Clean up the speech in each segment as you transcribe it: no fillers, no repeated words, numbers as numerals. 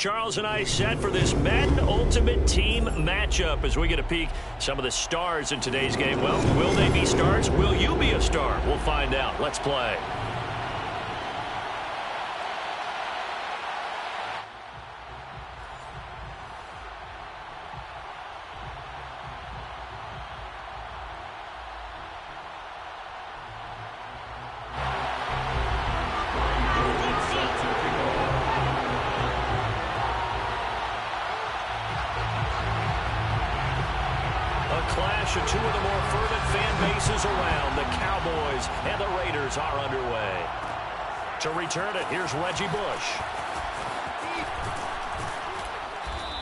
Charles and I set for this Madden Ultimate Team matchup as we get a peek some of the stars in today's game. Well, will they be stars? Will you be a star? We'll find out. Let's play. Clash of two of the more fervent fan bases around. The Cowboys and the Raiders are underway. To return it, here's Reggie Bush.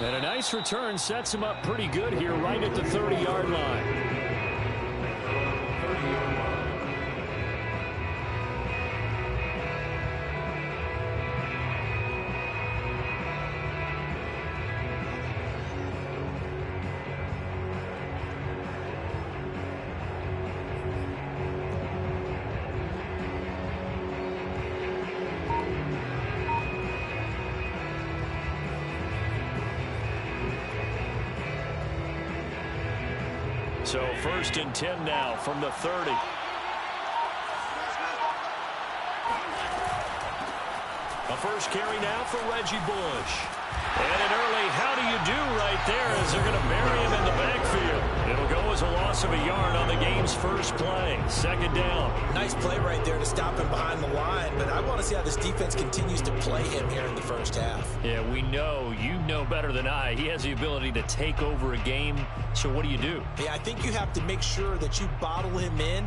And a nice return sets him up pretty good here right at the 30-yard line. So 1st and 10 now from the 30. A first carry now for Reggie Bush. And an early how do you do right there as they're going to bury him in the backfield. It'll go as a loss of a yard on the game's first play. 2nd down. Nice play right there to stop him behind the line, but I want to see how this defense continues to play him here in the first half. Yeah, we know, you know better than I, he has the ability to take over a game. So what do you do? Yeah, I think you have to make sure that you bottle him in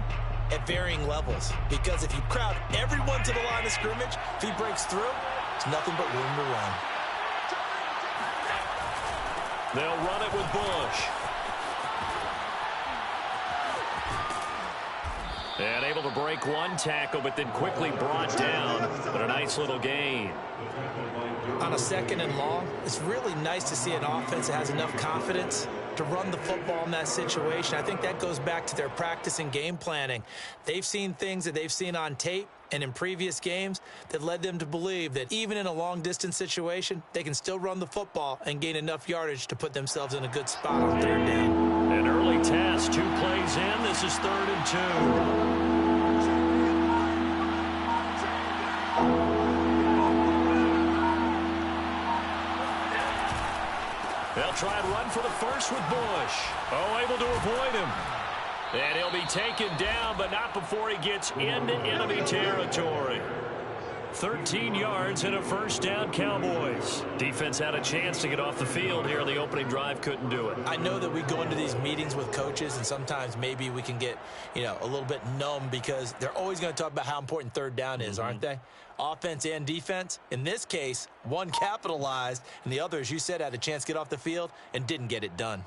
at varying levels, because if you crowd everyone to the line of scrimmage, if he breaks through, it's nothing but room to run. They'll run it with Bush. And able to break one tackle, but then quickly brought down. But a nice little gain. On a 2nd and long, it's really nice to see an offense that has enough confidence to run the football in that situation. I think that goes back to their practice and game planning. They've seen things that they've seen on tape and in previous games that led them to believe that even in a long-distance situation, they can still run the football and gain enough yardage to put themselves in a good spot on 3rd down. An early task, 2 plays in. This is 3rd and 2. They'll try and run for the first with Bush. Oh, able to avoid him. And he'll be taken down, but not before he gets into enemy territory. 13 yards and a 1st down, Cowboys. Defense had a chance to get off the field here on the opening drive, couldn't do it. I know that we go into these meetings with coaches, and sometimes maybe we can get, a little bit numb because they're always going to talk about how important 3rd down is, aren't they? Offense and defense. In this case, one capitalized, and the other, as you said, had a chance to get off the field and didn't get it done.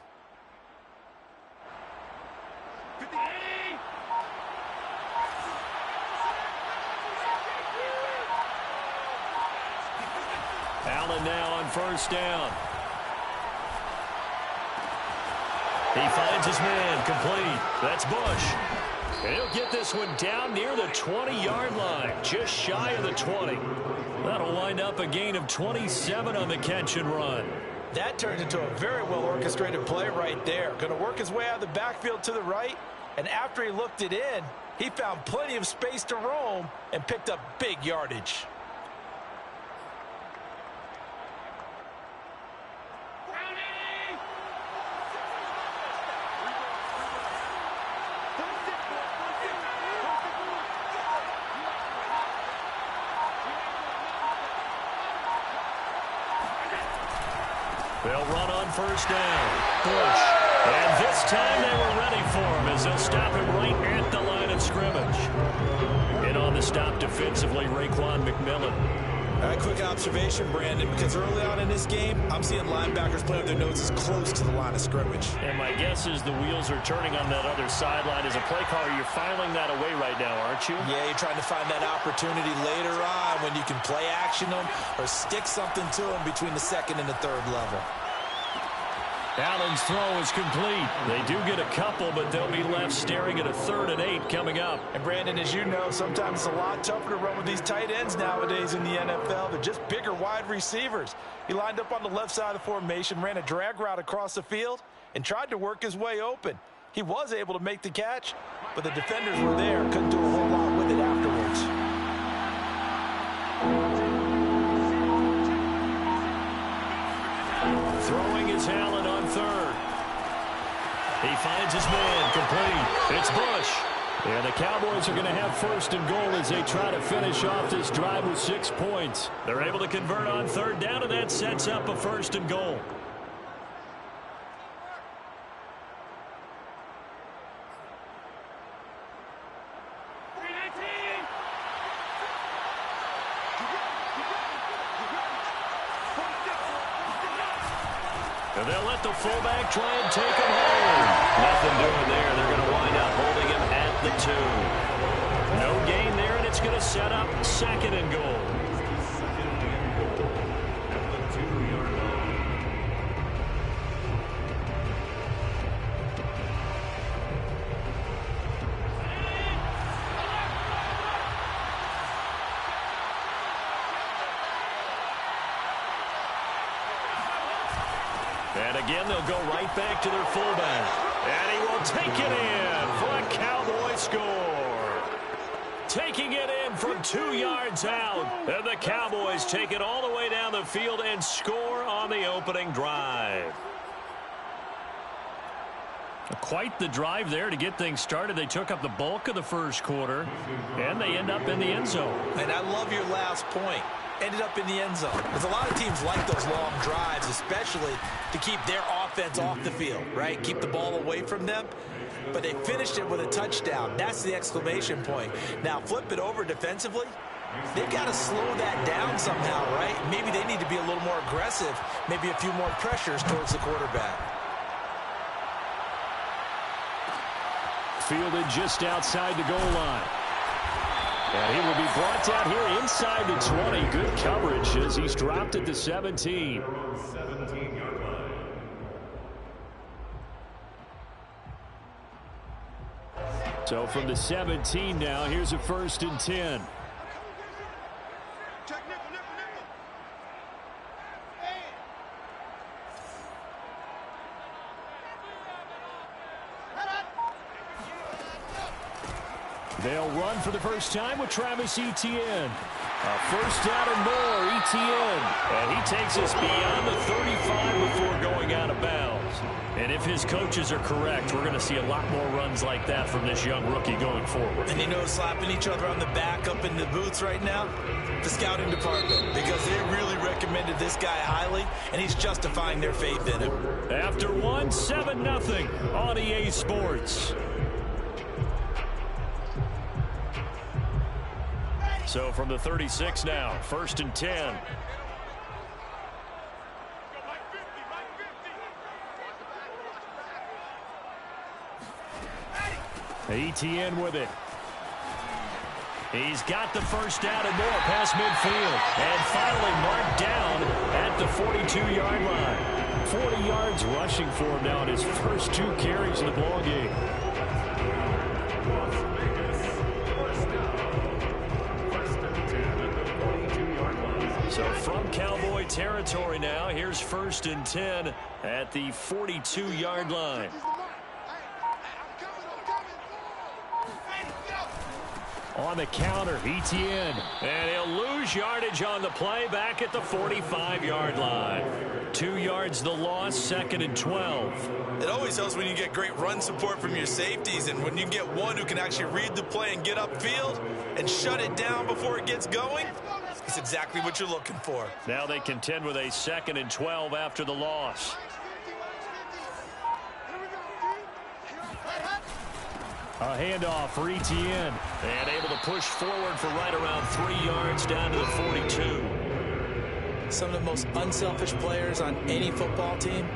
Allen now on 1st down. He finds his man complete. That's Bush. And he'll get this one down near the 20-yard line, just shy of the 20. That'll wind up a gain of 27 on the catch and run. That turned into a very well-orchestrated play right there. Going to work his way out of the backfield to the right, and after he looked it in, he found plenty of space to roam and picked up big yardage. They'll run on 1st down. Bush. And this time they were ready for him as they'll stop him right at the line of scrimmage. And on the stop defensively, Raekwon McMillan. All right, quick observation, Brandon, because early on in this game, I'm seeing linebackers play with their noses close to the line of scrimmage. And my guess is the wheels are turning on that other sideline. As a play caller, you're filing that away right now, aren't you? Yeah, you're trying to find that opportunity later on when you can play action them or stick something to them between the 2nd and the 3rd level. Allen's throw is complete. They do get a couple, but they'll be left staring at a 3rd and 8 coming up. And Brandon, as you know, sometimes it's a lot tougher to run with these tight ends nowadays in the NFL. They're just bigger wide receivers. He lined up on the left side of the formation, ran a drag route across the field, and tried to work his way open. He was able to make the catch, but the defenders were there, couldn't do a whole lot with it afterwards. Throwing is Allen on 3rd. He finds his man, complete. It's Bush. And the Cowboys are going to have 1st and goal as they try to finish off this drive with 6 points. They're able to convert on 3rd down, and that sets up a 1st and goal. And they'll let the fullback try and take him home. Nothing doing there. They're going to wind up holding him at the 2. No gain there, and it's going to set up 2nd and goal. And again, they'll go right back to their fullback. And he will take it in for a Cowboy score. Taking it in from 2 yards out. And the Cowboys take it all the way down the field and score on the opening drive. Quite the drive there to get things started. They took up the bulk of the 1st quarter, and they end up in the end zone. And I love your last point. Ended up in the end zone. Because a lot of teams like those long drives, especially to keep their offense off the field, right? Keep the ball away from them. But they finished it with a touchdown. That's the exclamation point. Now, flip it over defensively. They've got to slow that down somehow, right? Maybe they need to be a little more aggressive. Maybe a few more pressures towards the quarterback. Fielded just outside the goal line. And he will be brought down here inside the 20. Good coverage as he's dropped at the 17. So from the 17 now, here's a 1st and 10. They'll run for the first time with Travis Etienne. A 1st down and more, Etienne. And he takes us beyond the 35 before going out of bounds. And if his coaches are correct, we're going to see a lot more runs like that from this young rookie going forward. And you know, slapping each other on the back up in the booths right now? The scouting department. Because they really recommended this guy highly, and he's justifying their faith in him. After 1, 7-0 on EA Sports. So from the 36 now, 1st and 10. Etienne with it. He's got the 1st down and more past midfield. And finally marked down at the 42-yard line. 40 yards rushing for him now in his first 2 carries in the ballgame. So from Cowboy territory now, here's 1st and 10 at the 42-yard line. On the counter, Etienne. And he'll lose yardage on the play back at the 45-yard line. 2 yards the loss, 2nd and 12. It always helps when you get great run support from your safeties, and when you get one who can actually read the play and get upfield and shut it down before it gets going. It's exactly what you're looking for. Now they contend with a 2nd and 12 after the loss. A handoff for Etienne. And able to push forward for right around 3 yards down to the 42. Some of the most unselfish players on any football team,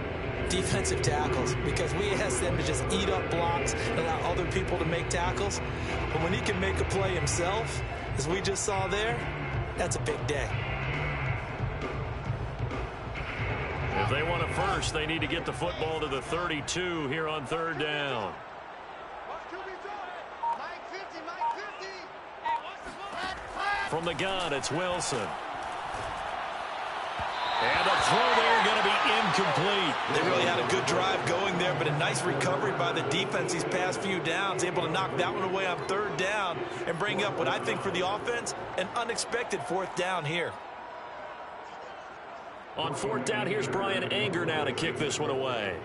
defensive tackles, because we ask them to just eat up blocks and allow other people to make tackles. But when he can make a play himself, as we just saw there, that's a big day. If they want a first, they need to get the football to the 32 here on third down. From the gun, it's Wilson. And the throw there going to be incomplete. They really had a good drive going there, but a nice recovery by the defense these past few downs, able to knock that one away on third down and bring up what I think for the offense, an unexpected fourth down here. On fourth down, here's Brian Anger now to kick this one away.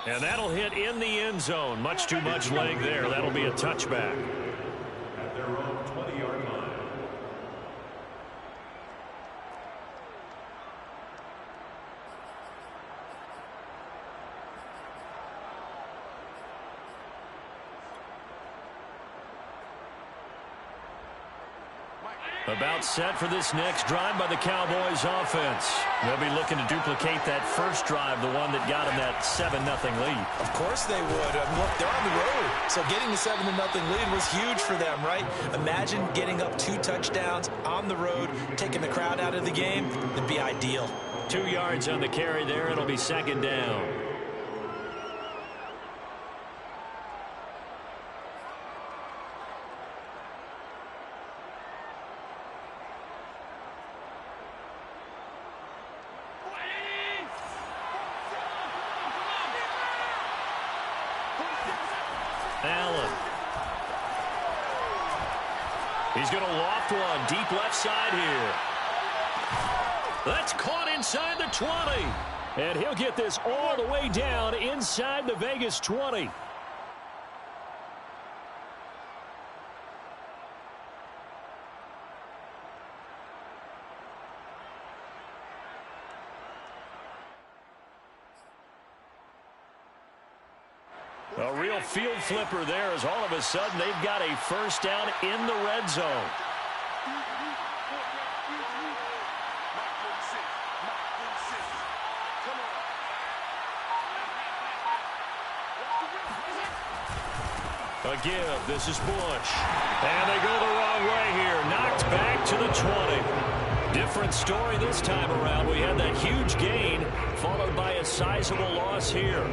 And that'll hit in the end zone. Much too much leg there. That'll be a touchback. At their own 20-yard line. About set for this next drive by the Cowboys offense. They'll be looking to duplicate that first drive, the one that got them that 7-0 lead. Of course they would. Look, they're on the road. So getting the 7-0 lead was huge for them, right? Imagine getting up 2 touchdowns on the road, taking the crowd out of the game. It'd be ideal. 2 yards on the carry there. It'll be second down. Allen. He's going to loft one deep left side here. That's caught inside the 20. And he'll get this all the way down inside the Vegas 20. A real field flipper there as all of a sudden they've got a first down in the red zone. A give. This is Bush. And they go the wrong way here. Knocked back to the 20. Different story this time around. We had that huge gain followed by a sizable loss here.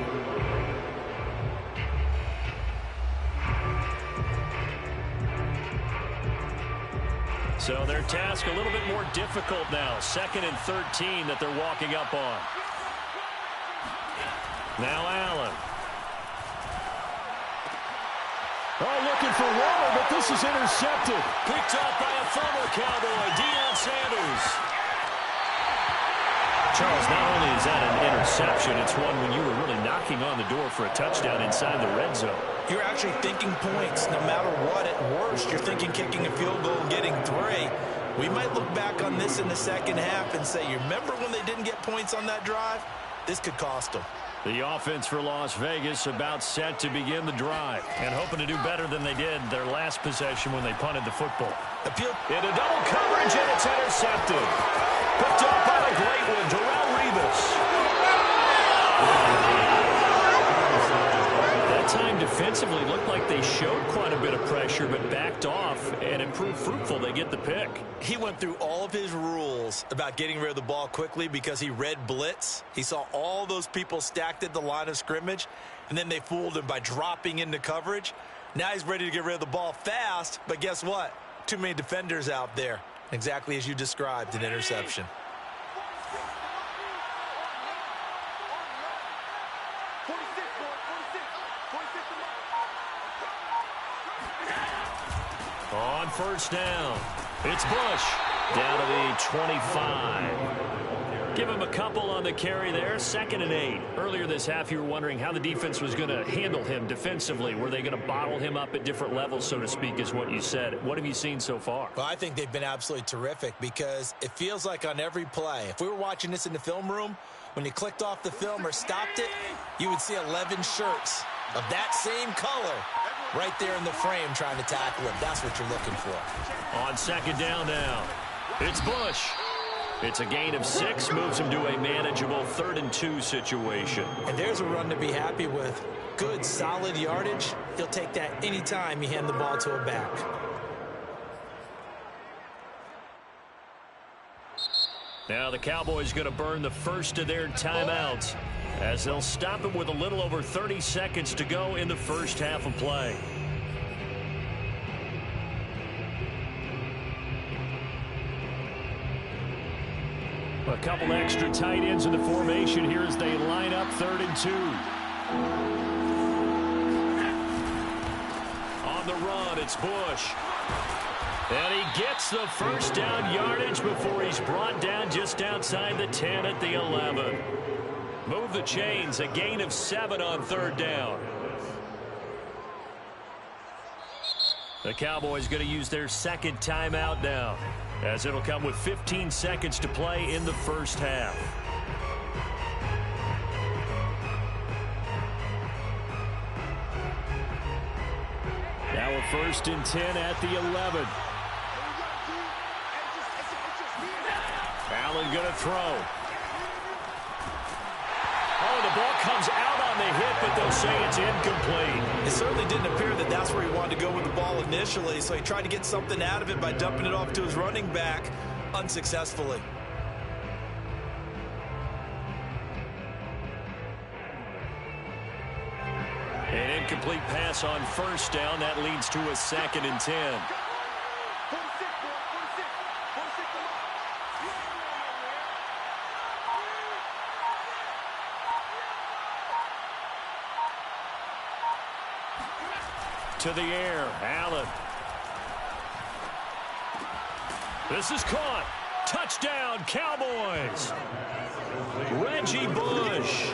So their task a little bit more difficult now. 2nd and 13 that they're walking up on. Now Allen. Oh, looking for Waller, but this is intercepted. Picked up by a former Cowboy, Deion Sanders. Charles, not only is that an interception, it's one when you were really knocking on the door for a touchdown inside the red zone. You're actually thinking points no matter what. At worst, you're thinking kicking a field goal and getting 3. We might look back on this in the second half and say, you remember when they didn't get points on that drive? This could cost them. The offense for Las Vegas about set to begin the drive and hoping to do better than they did their last possession when they punted the football. Into double coverage, and it's intercepted. Picked up by the great one, Darrelle Revis. That time defensively looked like they showed quite a bit of pressure but backed off and it proved fruitful. They get the pick. He went through all of his rules about getting rid of the ball quickly because he read blitz. He saw all those people stacked at the line of scrimmage, and then they fooled him by dropping into coverage. Now he's ready to get rid of the ball fast, but guess what? Too many defenders out there. Exactly as you described, an interception. On first down, it's Bush down to the 25. Give him a couple on the carry there. 2nd and 8. Earlier this half, you were wondering how the defense was going to handle him defensively. Were they going to bottle him up at different levels, so to speak, is what you said. What have you seen so far? Well, I think they've been absolutely terrific because it feels like on every play, if we were watching this in the film room, when you clicked off the film or stopped it, you would see 11 shirts of that same color right there in the frame trying to tackle him. That's what you're looking for. On 2nd down now, it's Bush. It's a gain of 6, moves him to a manageable 3rd and 2 situation. And there's a run to be happy with. Good, solid yardage. He'll take that anytime you hand the ball to a back. Now the Cowboys going to burn the first of their timeouts as they'll stop him with a little over 30 seconds to go in the first half of play. A couple extra tight ends in the formation here as they line up 3rd and 2. On the run, it's Bush. And he gets the first down yardage before he's brought down just outside the 10 at the 11. Move the chains, a gain of 7 on 3rd down. The Cowboys going to use their second timeout now, as it'll come with 15 seconds to play in the first half. Now a 1st and 10 at the 11. Allen going to throw. Oh, the ball comes out on the hit, but they'll say it's incomplete. It certainly didn't appear that that's where he wanted to go with the ball initially, so he tried to get something out of it by dumping it off to his running back unsuccessfully. An incomplete pass on 1st down. That leads to a 2nd and 10. To the air, Allen. This is caught. Touchdown, Cowboys. Reggie Bush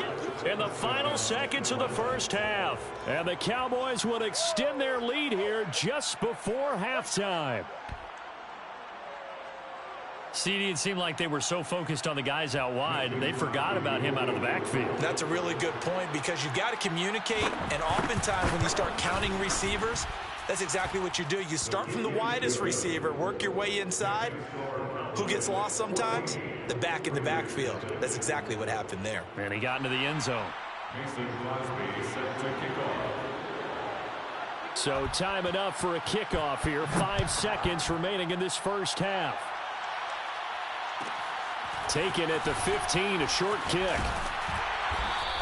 in the final seconds of the first half. And the Cowboys will extend their lead here just before halftime. CD, it seemed like they were so focused on the guys out wide, they forgot about him out of the backfield. That's a really good point because you've got to communicate, and oftentimes when you start counting receivers, that's exactly what you do. You start from the widest receiver, work your way inside. Who gets lost sometimes? The back in the backfield. That's exactly what happened there. And he got into the end zone. So time enough for a kickoff here. 5 seconds remaining in this first half. Taken at the 15, a short kick.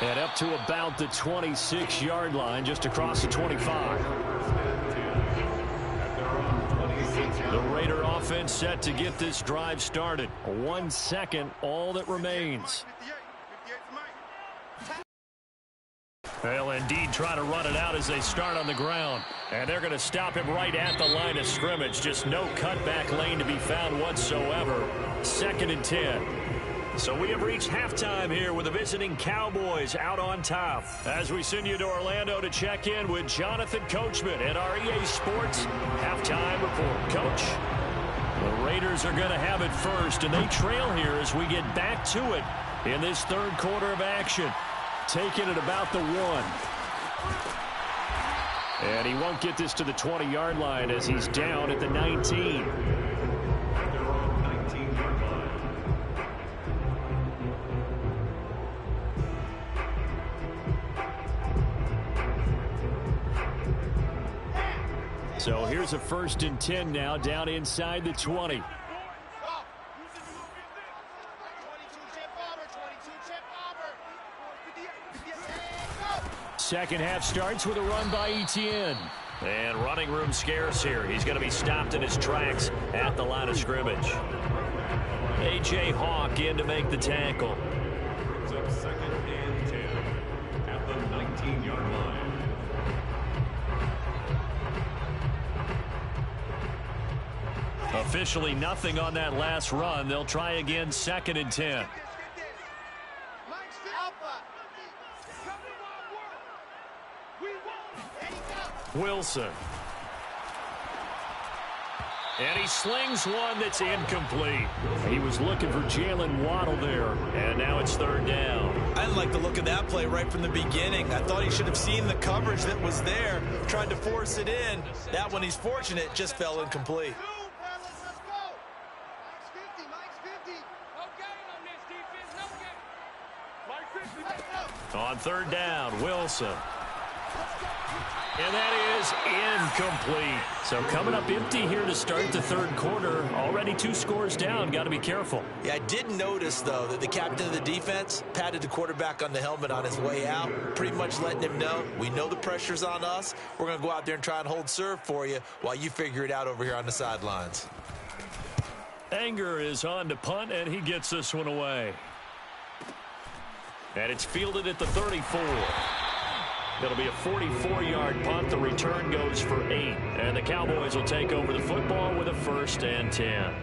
And up to about the 26-yard line, just across the 25. The Raider offense set to get this drive started. 1 second, all that remains. They'll indeed try to run it out as they start on the ground. And they're going to stop him right at the line of scrimmage. Just no cutback lane to be found whatsoever. 2nd and 10. So we have reached halftime here with the visiting Cowboys out on top. As we send you to Orlando to check in with Jonathan Coachman at our EA Sports Halftime Report. Coach, the Raiders are going to have it first, and they trail here as we get back to it in this 3rd quarter of action. Taking it about the 1. And he won't get this to the 20-yard line as he's down at the 19. So here's a 1st and 10 now down inside the 20. Second half starts with a run by Etienne. And running room scarce here. He's going to be stopped in his tracks at the line of scrimmage. A.J. Hawk in to make the tackle. It's up 2nd and 10 at the 19-yard line. Officially nothing on that last run. They'll try again 2nd and 10. Wilson. And he slings one that's incomplete. He was looking for Jalen Waddle there, and now it's 3rd down. I didn't like the look of that play right from the beginning. I thought he should have seen the coverage that was there, tried to force it in. That one, he's fortunate, just fell incomplete. On third down, Wilson. And that is incomplete. So coming up empty here to start the third quarter. Already 2 scores down. Got to be careful. Yeah, I did notice, though, that the captain of the defense patted the quarterback on the helmet on his way out, pretty much letting him know, we know the pressure's on us. We're going to go out there and try and hold serve for you while you figure it out over here on the sidelines. Anger is on to punt, and he gets this one away. And it's fielded at the 34. It'll be a 44-yard punt. The return goes for 8. And the Cowboys will take over the football with a 1st and 10.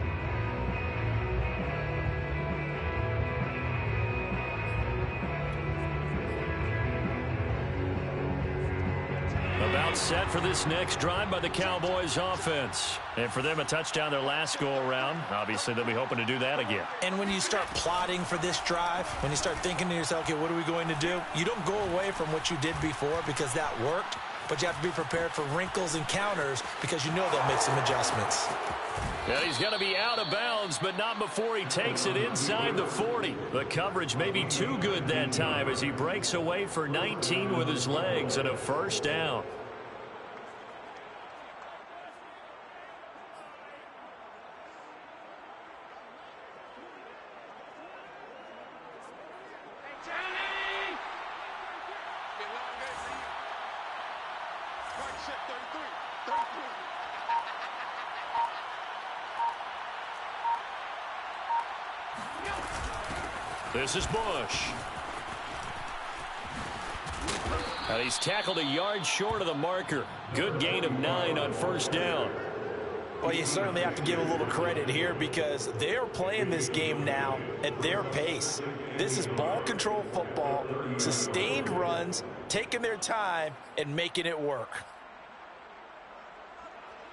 About set for this next drive by the Cowboys offense. And for them, a touchdown their last go-around. Obviously, they'll be hoping to do that again. And when you start plotting for this drive, when you start thinking to yourself, okay, what are we going to do? You don't go away from what you did before because that worked, but you have to be prepared for wrinkles and counters because you know they'll make some adjustments. And he's going to be out of bounds, but not before he takes it inside the 40. The coverage may be too good that time as he breaks away for 19 with his legs and a 1st down. This is Bush. And he's tackled a yard short of the marker. Good gain of 9 on 1st down. Well, you certainly have to give a little credit here because they're playing this game now at their pace. This is ball control football, sustained runs, taking their time and making it work.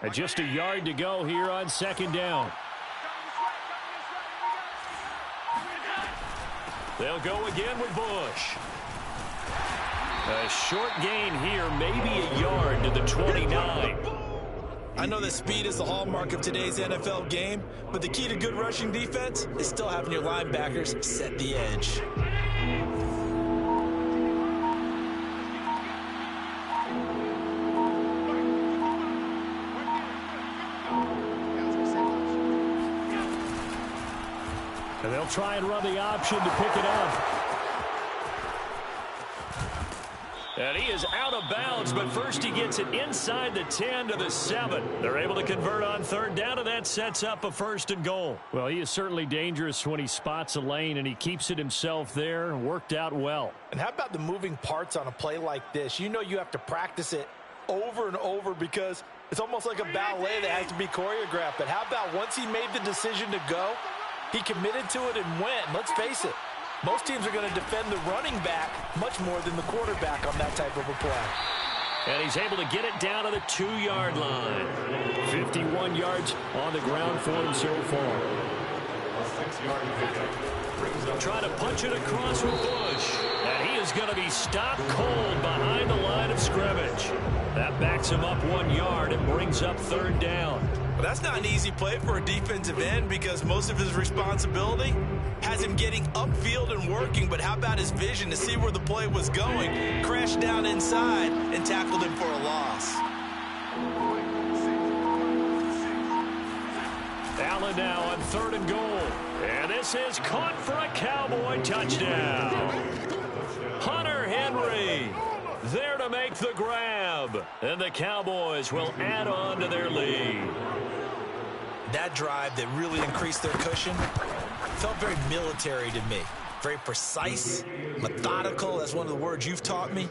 And just a yard to go here on 2nd down. They'll go again with Bush. A short gain here, maybe a yard to the 29. I know that speed is the hallmark of today's NFL game, but the key to good rushing defense is still having your linebackers set the edge. And they'll try and run the option to pick it up. And he is out of bounds, but first he gets it inside the 10 to the 7. They're able to convert on 3rd down, and that sets up a 1st and goal. Well, he is certainly dangerous when he spots a lane, and he keeps it himself there. Worked out well. And how about the moving parts on a play like this? You know you have to practice it over and over because it's almost like a ballet that has to be choreographed. But how about once he made the decision to go, he committed to it and went. Let's face it, most teams are going to defend the running back much more than the quarterback on that type of a play. And he's able to get it down to the 2-yard line. 51 yards on the ground for him so far. Trying to punch it across with Bush. And he is going to be stopped cold behind the line of scrimmage. That backs him up 1 yard and brings up 3rd down. But that's not an easy play for a defensive end because most of his responsibility has him getting upfield and working. But how about his vision to see where the play was going? Crashed down inside and tackled him for a loss. Allen now on 3rd and goal. And this is caught for a Cowboy touchdown. Hunter Henry there to make the grab. And the Cowboys will add on to their lead. That drive that really increased their cushion felt very military to me. Very precise, methodical. That's one of the words you've taught me.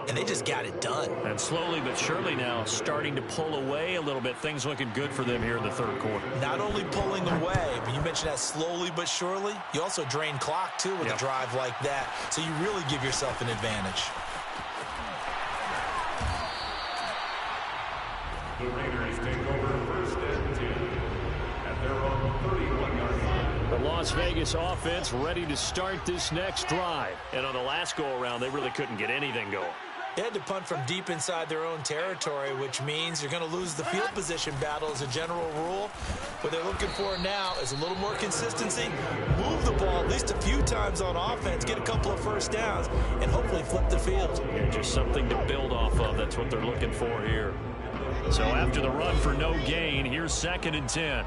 And they just got it done. And slowly but surely now starting to pull away a little bit. Things looking good for them here in the 3rd quarter. Not only pulling away, but you mentioned that slowly but surely. You also drain clock, too, with a drive like that. So you really give yourself an advantage. The Raiders take over 1st and 10 at their own 31-yard line. The Las Vegas offense ready to start this next drive. And on the last go-around, they really couldn't get anything going. They had to punt from deep inside their own territory, which means you're going to lose the field position battle as a general rule. What they're looking for now is a little more consistency, move the ball at least a few times on offense, get a couple of first downs, and hopefully flip the field. Yeah, just something to build off of. That's what they're looking for here. So after the run for no gain, here's 2nd and 10.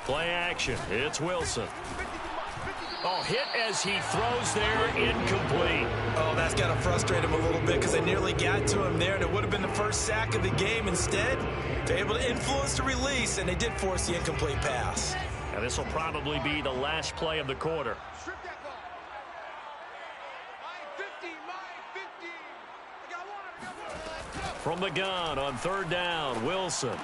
Play action. It's Wilson. Oh, hit as he throws there, incomplete. Oh, that's got to frustrate him a little bit because they nearly got to him there, and it would have been the first sack of the game. Instead, they're able to influence the release, and they did force the incomplete pass. Now, this will probably be the last play of the quarter. From the gun on 3rd down, Wilson.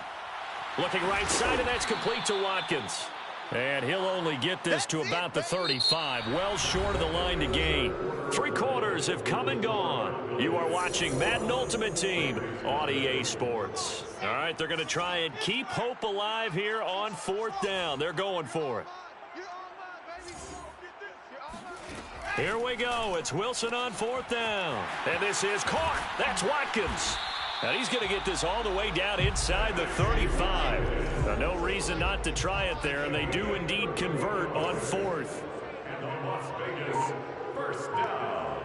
Looking right side, and that's complete to Watkins. And he'll only get this to about the 35, well short of the line to gain. 3 quarters have come and gone. You are watching Madden Ultimate Team on EA Sports. All right, they're going to try and keep hope alive here on 4th down. They're going for it. Here we go. It's Wilson on 4th down. And this is caught. That's Watkins. And he's going to get this all the way down inside the 35. Now, no reason not to try it there, and they do indeed convert on 4th. And on Las Vegas, 1st down.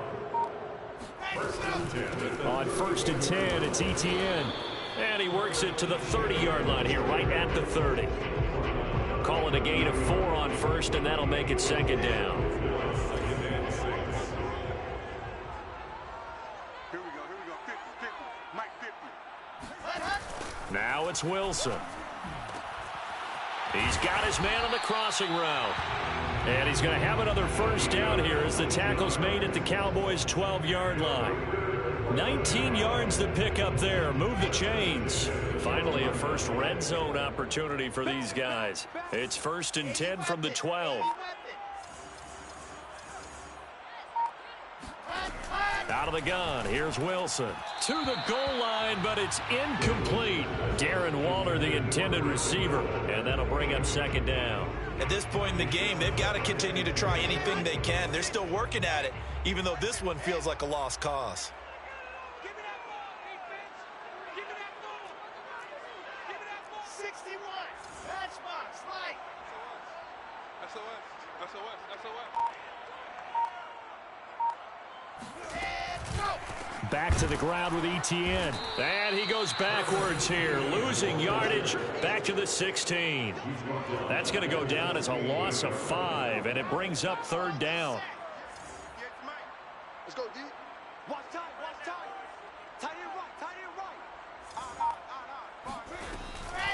1st and 10. On 1st and 10, it's Etienne. And he works it to the 30-yard line here, right at the 30. Call it a gain of 4 on 1st, and that'll make it 2nd down. Now it's Wilson. He's got his man on the crossing route. And he's going to have another 1st down here as the tackle's made at the Cowboys' 12-yard line. 19 yards to pick up there. Move the chains. Finally, a first red zone opportunity for these guys. It's 1st and 10 from the 12. Out of the gun, here's Wilson. To the goal line, but it's incomplete. Darren Waller, the intended receiver, and that'll bring up 2nd down. At this point in the game, they've got to continue to try anything they can. They're still working at it, even though this one feels like a lost cause. Give me that ball, defense. Give me that ball. Give me that ball. 61. Matchbox, light. SOS. Back to the ground with Etienne. And he goes backwards here, losing yardage back to the 16. That's going to go down as a loss of 5, and it brings up 3rd down. Let's go, D. Watch time. Tight end right.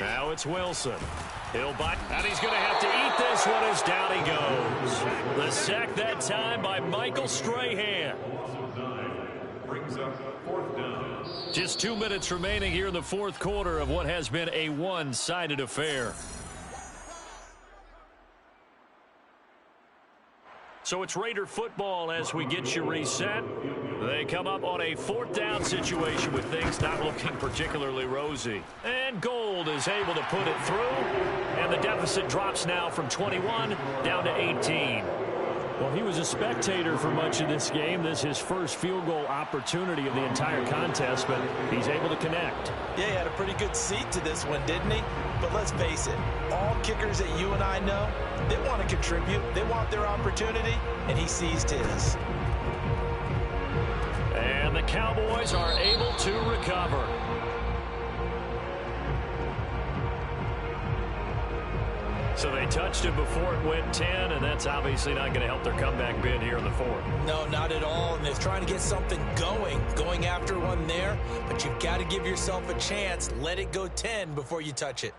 Now it's Wilson. He'll buy, and he's going to have to eat this one as down he goes. The sack that time by Michael Strahan. Brings up 4th down. Just 2 minutes remaining here in the 4th quarter of what has been a one-sided affair. So it's Raider football as we get you reset. They come up on a 4th down situation with things not looking particularly rosy. And Gold is able to put it through. And the deficit drops now from 21 down to 18. Well, he was a spectator for much of this game. This is his first field goal opportunity of the entire contest, but he's able to connect. Yeah, he had a pretty good seat to this one, didn't he? But let's face it, all kickers that you and I know, they want to contribute. They want their opportunity, and he seized his. And the Cowboys are able to recover. So they touched it before it went 10, and that's obviously not going to help their comeback bid here in the 4th. No, not at all. And they're trying to get something going after one there. But you've got to give yourself a chance. Let it go 10 before you touch it.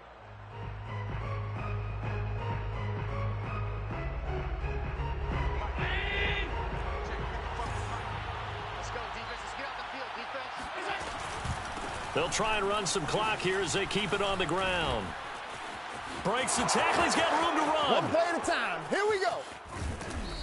They'll try and run some clock here as they keep it on the ground. Breaks the tackle. He's got room to run. One play at a time. Here we go.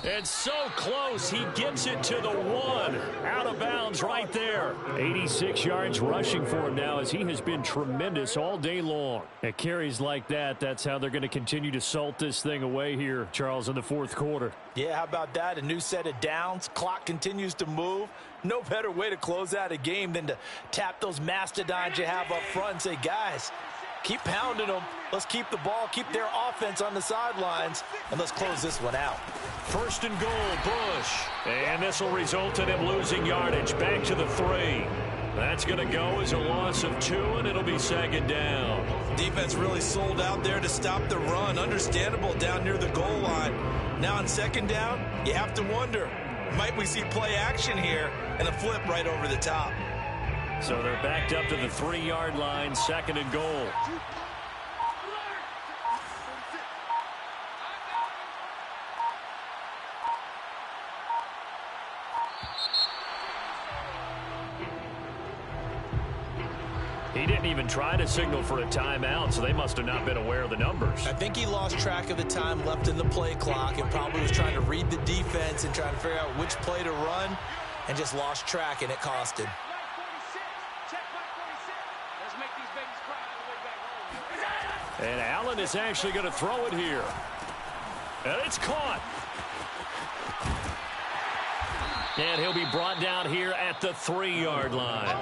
And so close, he gets it to the 1. Out of bounds right there. 86 yards rushing for him now as he has been tremendous all day long. At carries like that, that's how they're going to continue to salt this thing away here, Charles, in the fourth quarter. Yeah, how about that? A new set of downs. Clock continues to move. No better way to close out a game than to tap those mastodons you have up front and say, guys, keep pounding them. Let's keep the ball, keep their offense on the sidelines, and let's close this one out. First and goal, Bush. And this will result in him losing yardage. Back to the 3. That's going to go as a loss of 2, and it'll be second down. Defense really sold out there to stop the run. Understandable down near the goal line. Now on second down, you have to wonder, might we see play action here and a flip right over the top? So they're backed up to the 3-yard line, second and goal. He didn't even try to signal for a timeout, so they must have not been aware of the numbers. I think he lost track of the time left in the play clock and probably was trying to read the defense and trying to figure out which play to run and just lost track, and it cost him. And Allen is actually going to throw it here. And it's caught. And he'll be brought down here at the 3-yard line.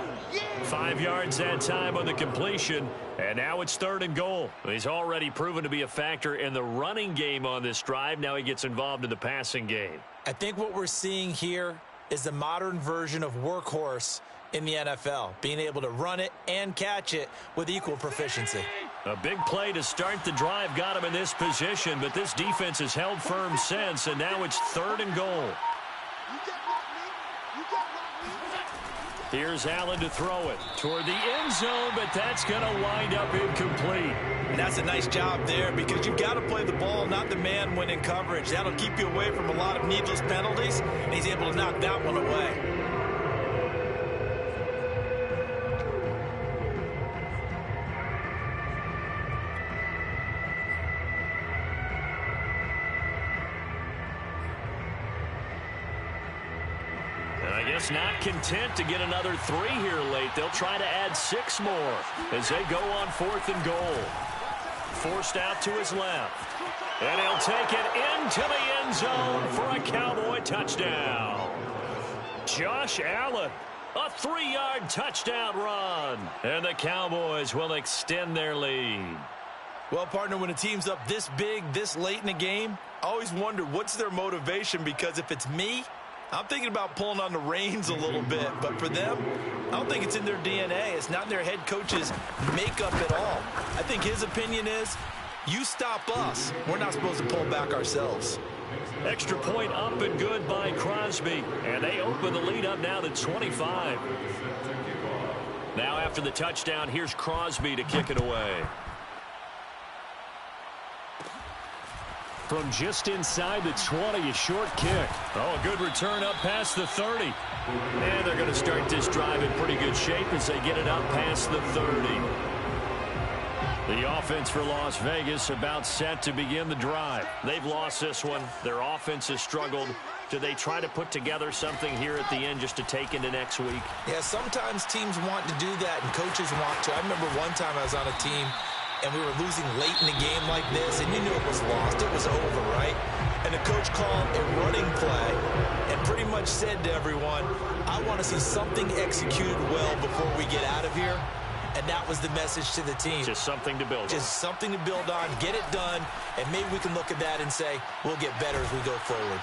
5 yards that time on the completion. And now it's third and goal. He's already proven to be a factor in the running game on this drive. Now he gets involved in the passing game. I think what we're seeing here is the modern version of workhorse in the NFL, being able to run it and catch it with equal proficiency. A big play to start the drive got him in this position, but this defense has held firm since, and now it's third and goal. Here's Allen to throw it toward the end zone, but that's going to wind up incomplete. And that's a nice job there because you've got to play the ball, not the man when in coverage. That'll keep you away from a lot of needless penalties, and he's able to knock that one away. Not content to get another 3 here late. They'll try to add 6 more as they go on fourth and goal. Forced out to his left. And he'll take it into the end zone for a Cowboy touchdown. Josh Allen, a 3-yard touchdown run. And the Cowboys will extend their lead. Well, partner, when a team's up this big, this late in the game, I always wonder what's their motivation, because if it's me, I'm thinking about pulling on the reins a little bit, but for them, I don't think it's in their DNA. It's not in their head coach's makeup at all. I think his opinion is, you stop us, we're not supposed to pull back ourselves. Extra point up and good by Crosby, and they open the lead up now to 25. Now after the touchdown, here's Crosby to kick it away. From just inside the 20, a short kick. Oh, a good return up past the 30. And they're going to start this drive in pretty good shape as they get it up past the 30. The offense for Las Vegas about set to begin the drive. They've lost this one. Their offense has struggled. Do they try to put together something here at the end just to take into next week? Yeah, sometimes teams want to do that and coaches want to. I remember one time I was on a team and we were losing late in the game like this, and you knew it was lost. It was over, right? And the coach called a running play and pretty much said to everyone, I want to see something executed well before we get out of here. And that was the message to the team. Just something to build on. Just something to build on, get it done, and maybe we can look at that and say, we'll get better as we go forward.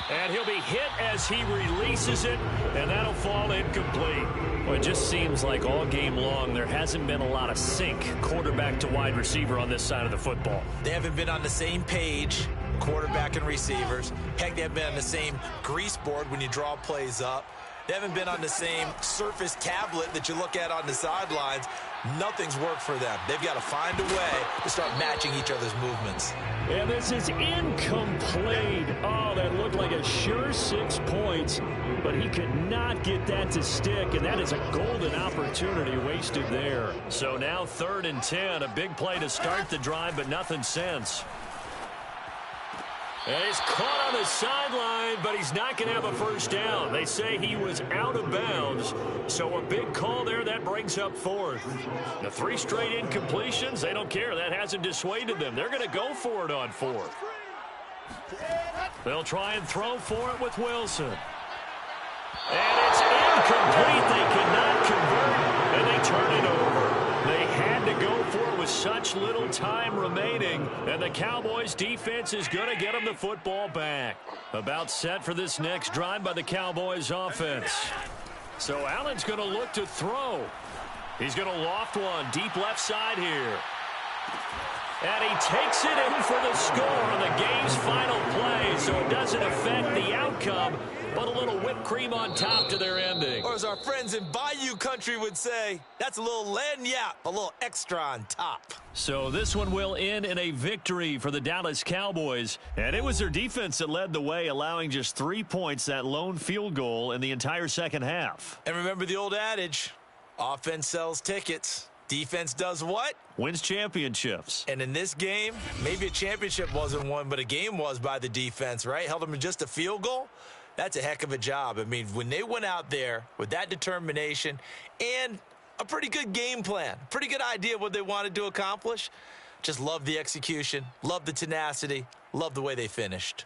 And he'll be hit as he releases it, and that'll fall incomplete. Well, it just seems like all game long there hasn't been a lot of sync quarterback to wide receiver on this side of the football. They haven't been on the same page, quarterback and receivers. Heck, they haven't been on the same grease board when you draw plays up. They haven't been on the same Surface tablet that you look at on the sidelines. Nothing's worked for them. They've got to find a way to start matching each other's movements. And this is incomplete. Oh, that looked like a sure 6 points, but he could not get that to stick, and that is a golden opportunity wasted there. So now 3rd and 10, a big play to start the drive, but nothing since. And he's caught on the sideline, but he's not going to have a first down. They say he was out of bounds, so a big call there. That brings up fourth. The 3 straight incompletions, they don't care. That hasn't dissuaded them. They're going to go for it on fourth. They'll try and throw for it with Wilson. And it's incomplete. They cannot convert, and they turn it over. They had to go for it with such little time remaining, and the Cowboys' defense is going to get them the football back. About set for this next drive by the Cowboys' offense. So Allen's going to look to throw. He's going to loft one deep left side here. And he takes it in for the score on the game's final play, so it doesn't affect the outcome, but a little whipped cream on top to their ending. Or as our friends in Bayou Country would say, that's a little lagniappe, a little extra on top. So this one will end in a victory for the Dallas Cowboys. And it was their defense that led the way, allowing just 3 points, that lone field goal in the entire second half. And remember the old adage, offense sells tickets. Defense does what? Wins championships. And in this game, maybe a championship wasn't won, but a game was by the defense, right? Held them to just a field goal. That's a heck of a job. I mean, when they went out there with that determination and a pretty good game plan, pretty good idea of what they wanted to accomplish, just love the execution, love the tenacity, love the way they finished.